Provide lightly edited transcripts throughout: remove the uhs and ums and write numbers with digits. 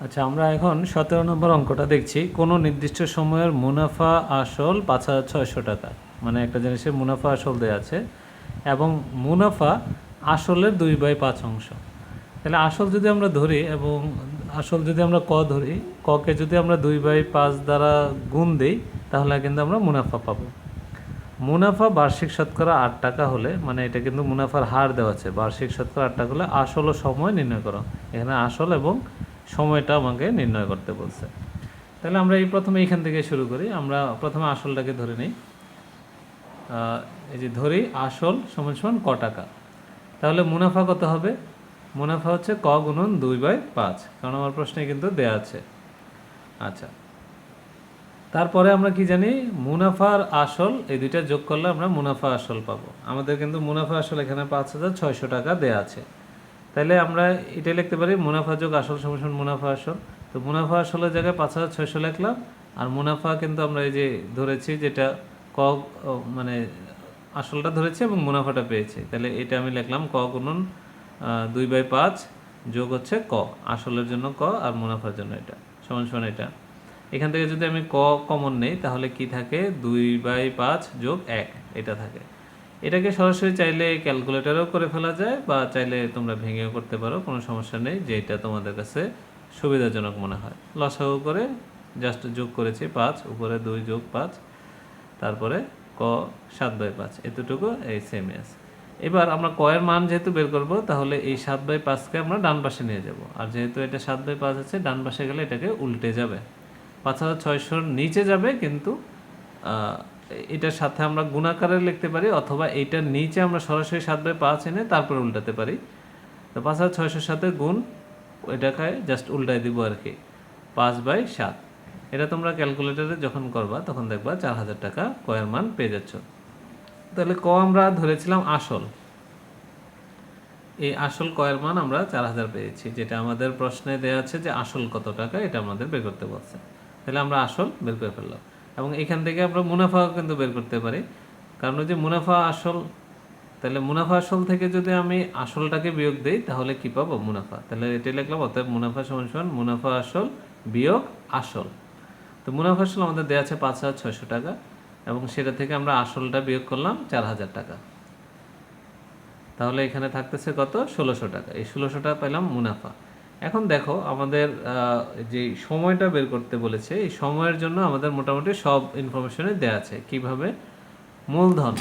আচ্ছা, আমরা এখন 17 নম্বর অঙ্কটা দেখছি। কোনো নির্দিষ্ট সময়ের মুনাফা আসল 5,600 টাকা, মানে একটা জিনিসের মুনাফা আসল দেওয়া আছে এবং মুনাফা আসলের 2/5 অংশ। তাহলে আসল যদি আমরা ধরি এবং আসল যদি আমরা ক ধরি, ককে যদি আমরা 2/5 দ্বারা গুণ দিই তাহলে কিন্তু আমরা মুনাফা পাবো। মুনাফা বার্ষিক শতকরা 8 টাকা হলে, মানে এটা কিন্তু মুনাফার হার দেওয়া আছে, বার্ষিক শতকরা 8 টাকা হলে আসল ও সময় নির্ণয় করো। এখানে আসল এবং সময়টা আমাকে নির্ণয় করতে বলছে। তাহলে আমরা প্রথমে এইখান থেকে শুরু করি। আমরা প্রথমে আসলটাকে ধরে নিই। এই যে ধরি আসল সমান সমান ক টাকা, তাহলে মুনাফা কত হবে? মুনাফা হচ্ছে ক গুণন 2/5, কারণ আমার প্রশ্নে কিন্তু দেয়া আছে। আচ্ছা, তারপরে আমরা কি জানি, মুনাফার আসল এই দুইটা যোগ করলে আমরা মুনাফা আসল পাবো। আমাদের কিন্তু মুনাফা আসল এখানে 5,600 টাকা দেয়া আছে। তাহলে আমরা এটা লিখতে পারি মুনাফা যোগ আসল সমান সমান মুনাফা আসল। তো মুনাফা আসলের জায়গায় 5,600 লিখলাম, আর মুনাফা কিন্তু আমরা এই যে ধরেছি যেটা ক, মানে আসলটা ধরেছি এবং মুনাফাটা পেয়েছি, তাহলে এটা আমি লিখলাম ক গুণন 2/5 যোগ হচ্ছে ক, আসলের জন্য ক আর মুনাফার জন্য এটা সমান সমান এটা। এখান থেকে যদি আমি ক কমন নেই তাহলে কি থাকে, 2/5 যোগ 1 এটা থাকে। এটাকে সরাসরি চাইলে ক্যালকুলেটরেও করে ফেলা যায় বা চাইলে তোমরা ভেঙেও করতে পারো, কোনো সমস্যা নেই, যেটা তোমাদের কাছে সুবিধাজনক মনে হয়। লসাগু করে জাস্ট যোগ করেছি 5, উপরে 2 যোগ 5, তারপরে ক 7/5, এতটুকু এই সেম আছে। এবার আমরা ক এর মান যেহেতু বের করব, তাহলে এই 7/5কে আমরা ডান পাশে নিয়ে যাব, আর যেহেতু এটা 7/5 আছে ডান পাশে গেলে এটাকে উল্টে যাবে, 5,600 নিচে যাবে, কিন্তু এটার সাথে আমরা গুণাকারে লিখতে পারি, অথবা এইটার নিচে আমরা সরাসরি 7/5 এনে তারপরে উল্টাতে পারি। তো 5,600-র সাথে গুণ, এটাকে জাস্ট উল্টাই দিব আর কি, 5/7। এটা তোমরা ক্যালকুলেটরে যখন করবা তখন দেখবা 4,000 টাকা কয়ের মান পেয়ে যাচ্ছ। তাহলে ক আমরা ধরেছিলাম আসল, এই আসল কয়ের মান আমরা 4,000 পেয়েছি, যেটা আমাদের প্রশ্নে দেওয়া আছে যে আসল কত টাকা, এটা আমাদের বের করতে বলছে। তাহলে আমরা আসল বের করে ফেললাম, এবং এখান থেকে আমরা মুনাফাও কিন্তু বের করতে পারি, কারণ ওই যে মুনাফা আসল, তাহলে মুনাফা আসল থেকে যদি আমি আসলটাকে বিয়োগ দিই তাহলে কি পাবো, মুনাফা। তাহলে এটাই লিখলাম, অতএব মুনাফা সমান সমান মুনাফা আসল বিয়োগ আসল। তো মুনাফা আসল আমাদের দেওয়া আছে 5,600 টাকা, এবং সেটা থেকে আমরা আসলটা বিয়োগ করলাম 4,000 টাকা, তাহলে এখানে থাকতেছে কত, 1,600 টাকা। এই 1,600 টাকা পেলাম মুনাফা। এখন দেখো আমাদের যে সময়টা বের করতে বলেছে, এই সময়ের জন্য আমাদের মোটামুটি সব ইনফরমেশনে দেওয়া আছে। কিভাবে, মূলধন,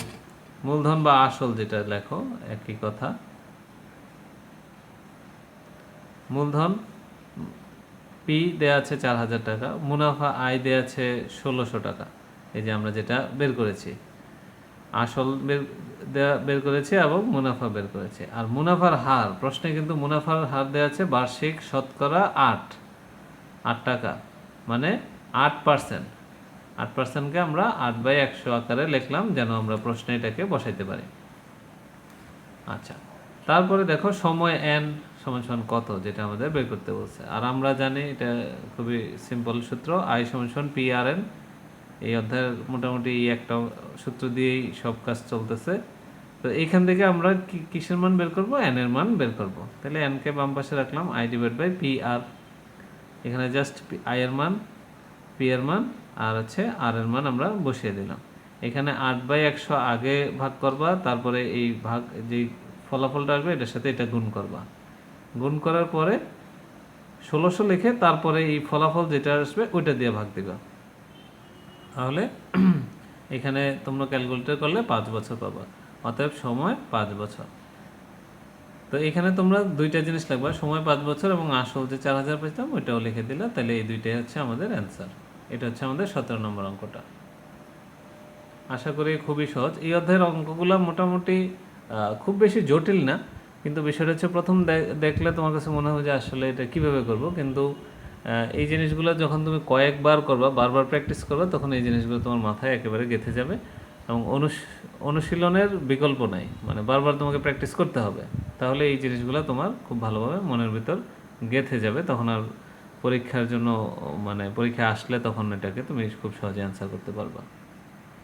মূলধন বা আসল যেটা লেখো একই কথা, মূলধন পি দেওয়া আছে 4,000 টাকা, মুনাফা আয় দেওয়া আছে 1,600 টাকা, এই যে আমরা যেটা বের করেছি, আসল বের করেছে এবং মুনাফা বের করেছে। আর মুনাফার হার, প্রশ্নে কিন্তু মুনাফার হার দেওয়া আছে বার্ষিক শতকরা 8 টাকা, মানে 8%। 8%কে আমরা 8/100 আকারে লিখলাম, যেন আমরা প্রশ্নে এটাকে বসাইতে পারি। আচ্ছা, তারপরে দেখো সময় n সমান সমান কত, যেটা আমাদের বের করতে বলছে। আর আমরা জানি এটা খুবই সিম্পল সূত্র, I সমান সমান PRN। এই অধ্যায়ের মোটামুটি এই একটা সূত্র দিয়েই সব কাজ চলতেছে। তো এইখান থেকে আমরা কিসের মান বের করব, n এর মান বের করব। তাহলে n কে বাম পাশে রাখলাম, I/PR। এখানে জাস্ট I এর মান, P এর মান আর হচ্ছে R এর মান আমরা বসিয়ে দিলাম। এখানে 8/100 আগে ভাগ করবা, তারপরে এই ভাগ যে ফলাফলটা আসবে এটার সাথে এটা গুণ করবা, গুণ করার পরে 1,600 লিখে তারপরে এই ফলাফল যেটা আসবে ওইটা দিয়ে ভাগ দিবা। তাহলে এখানে তোমরা ক্যালকুলেটর করলে 5 বছর পাবা, অতএব সময় 5 বছর। তো এখানে তোমরা দুইটা জিনিস লিখবা, সময় 5 বছর এবং আসল যে 4,000 পেতাম ওইটাও লিখে দিলা। তাহলে এই দুইটাই হচ্ছে আমাদের অ্যান্সার। এটা হচ্ছে আমাদের 17 নম্বর অঙ্কটা। আশা করি খুবই সহজ। এই অধ্যায়ের অঙ্কগুলো মোটামুটি খুব বেশি জটিল না, কিন্তু বিষয়টা হচ্ছে প্রথম দেখলে তোমার কাছে মনে হবে যে আসলে এটা কীভাবে করব, কিন্তু এই জিনিসগুলো যখন তুমি কয়েকবার করবা, বারবার প্র্যাকটিস করবা, তখন এই জিনিসগুলো তোমার মাথায় একেবারে গেঁথে যাবে, এবং অনুশীলনের বিকল্প নাই, মানে বারবার তোমাকে প্র্যাকটিস করতে হবে, তাহলে এই জিনিসগুলো তোমার খুব ভালোভাবে মনের ভিতর গেঁথে যাবে। তখন আর পরীক্ষার জন্য, মানে পরীক্ষা আসলে তখন এটাকে তুমি খুব সহজে অ্যান্সার করতে পারবা।